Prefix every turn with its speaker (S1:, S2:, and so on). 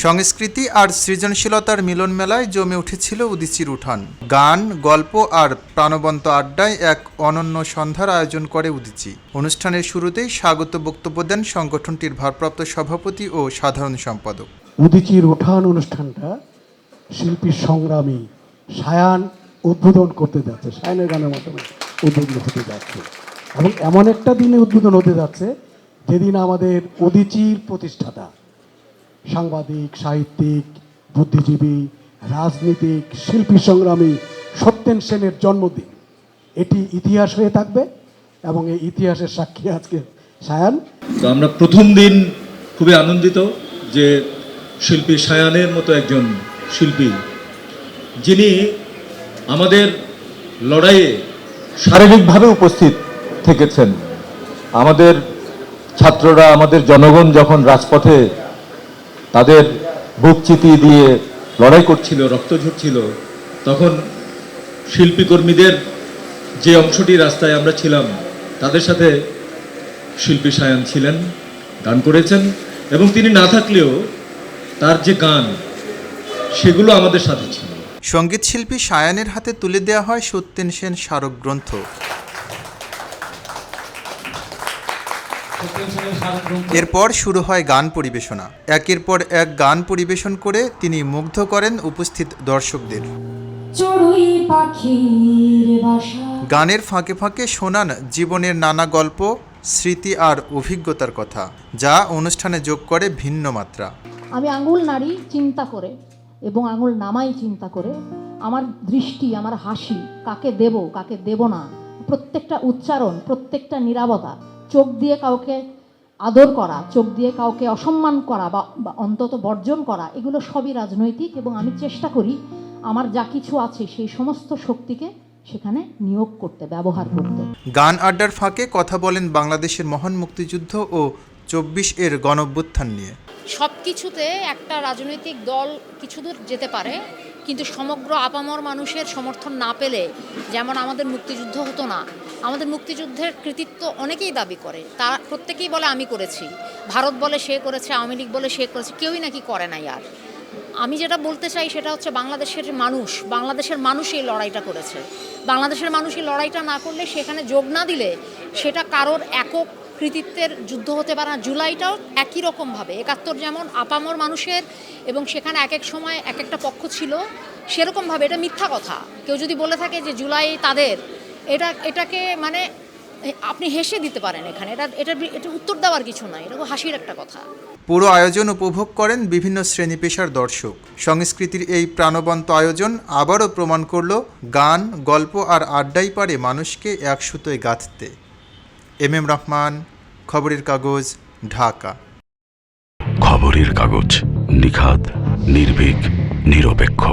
S1: সংস্কৃতি আর সৃজনশীলতার মিলন মেলায় জমে উঠেছিল উদীচীর উঠান। গান, গল্প আর প্রাণবন্ত আড্ডায় এক অনন্য সন্ধ্যার আয়োজন করে উদীচী। অনুষ্ঠানের শুরুতেই স্বাগত বক্তব্য দেন সংগঠনটির ভারপ্রাপ্ত সভাপতি ও সাধারণ সম্পাদক।
S2: উদীচীর উঠান অনুষ্ঠানটা শিল্পী সংগ্রামী সায়ান উদ্বোধন করতে যাচ্ছে, সায়ানের গানের মাধ্যমে উদ্বোধন হতে যাচ্ছে এবং এমন একটা দিনে উদ্বোধন হতে যাচ্ছে যেদিন আমাদের উদীচীর প্রতিষ্ঠাতা সাংবাদিক, সাহিত্যিক, বুদ্ধিজীবী, রাজনীতিক, শিল্পী সংগ্রামী সত্যেন সেনের জন্মদিন। এটি ইতিহাস হয়ে থাকবে এবং এই ইতিহাসের সাক্ষী আজকে সায়ান।
S3: তো আমরা প্রথম দিন খুবই আনন্দিত যে শিল্পী সায়ানের মতো একজন শিল্পী যিনি আমাদের লড়াইয়ে শারীরিকভাবে উপস্থিত থেকেছেন। আমাদের ছাত্ররা, আমাদের জনগণ যখন রাজপথে তাদের বুক চিতিয়ে দিয়ে লড়াই করছিল, রক্ত ঝরছিল, তখন শিল্পীকর্মীদের যে অংশটি রাস্তায় আমরা ছিলাম তাদের সাথে শিল্পী সায়ান ছিলেন, গান করেছেন এবং তিনি না থাকলেও তার যে গান সেগুলো আমাদের সাথে ছিল।
S1: সঙ্গীত শিল্পী সায়ানের হাতে তুলে দেওয়া হয় সত্যেন সেন স্মারক গ্রন্থ। এরপর শুরু হয় গান পরিবেশনা। একের পর এক গান পরিবেশন করে তিনি মুগ্ধ করেন উপস্থিত দর্শকদের। গানের ফাঁকে ফাঁকে শোনান জীবনের নানা গল্প, স্মৃতি আর অভিজ্ঞতার কথা, যা অনুষ্ঠানে যোগ করে ভিন্ন মাত্রা।
S4: আমি আঙুল নাড়ি চিন্তা করে এবং আঙুল নামাই চিন্তা করে আমার দৃষ্টি, আমার হাসি, কাকে দেব কাকে দেব না, প্রত্যেকটা উচ্চারণ, প্রত্যেকটা নীরবতা, চোখ দিয়ে কাউকে আদর করা, চোখ দিয়ে কাউকে অসম্মান করা বা অন্তত বর্জন করা, এগুলো সবই রাজনৈতিক এবং আমি চেষ্টা করি আমার যা কিছু আছে সেই সমস্ত শক্তিকে সেখানে নিয়োগ করতে, ব্যবহার করতে।
S1: গান আড্ডার ফাঁকে কথা বলেন বাংলাদেশের মহান মুক্তিযুদ্ধ ও 24-এর গণঅভ্যুত্থান নিয়ে।
S5: সব কিছুতে একটা রাজনৈতিক দল কিছুদূর যেতে পারে, কিন্তু সমগ্র আপামর মানুষের সমর্থন না পেলে যেমন আমাদের মুক্তিযুদ্ধ হতো না। আমাদের মুক্তিযুদ্ধের কৃতিত্ব অনেকেই দাবি করে, তারা প্রত্যেকেই বলে আমি করেছি, ভারত বলে সে করেছে, আওয়ামী লীগ বলে সে করেছে, কেউই নাকি করে নাই। আর আমি যেটা বলতে চাই সেটা হচ্ছে বাংলাদেশের মানুষ এই লড়াইটা করেছে। বাংলাদেশের মানুষ এই লড়াইটা না করলে, সেখানে যোগ না দিলে সেটা কারোর একক কৃতিত্বের যুদ্ধ হতে পারে না। জুলাইটাও একই রকমভাবে 71 যেমন আপামর মানুষের এবং সেখানে এক এক সময় এক একটা পক্ষ ছিল, সেরকমভাবে এটা মিথ্যা কথা। কেউ যদি বলে থাকে যে জুলাই তাদের, এটাকে মানে আপনি হেসে দিতে পারেন, এখানে এটা উত্তর দেওয়ার কিছু নয়, এটা হাসির একটা কথা।
S1: পুরো আয়োজন উপভোগ করেন বিভিন্ন শ্রেণী পেশার দর্শক। সংস্কৃতির এই প্রাণবন্ত আয়োজন আবারও প্রমাণ করল গান, গল্প আর আড্ডাই পারে মানুষকে এক সুতোয় গাঁথতে। এম রহমান, খবরের কাগজ, ঢাকা।
S6: খবরের কাগজ, নিখাত, নির্ভীক, নিরপেক্ষ।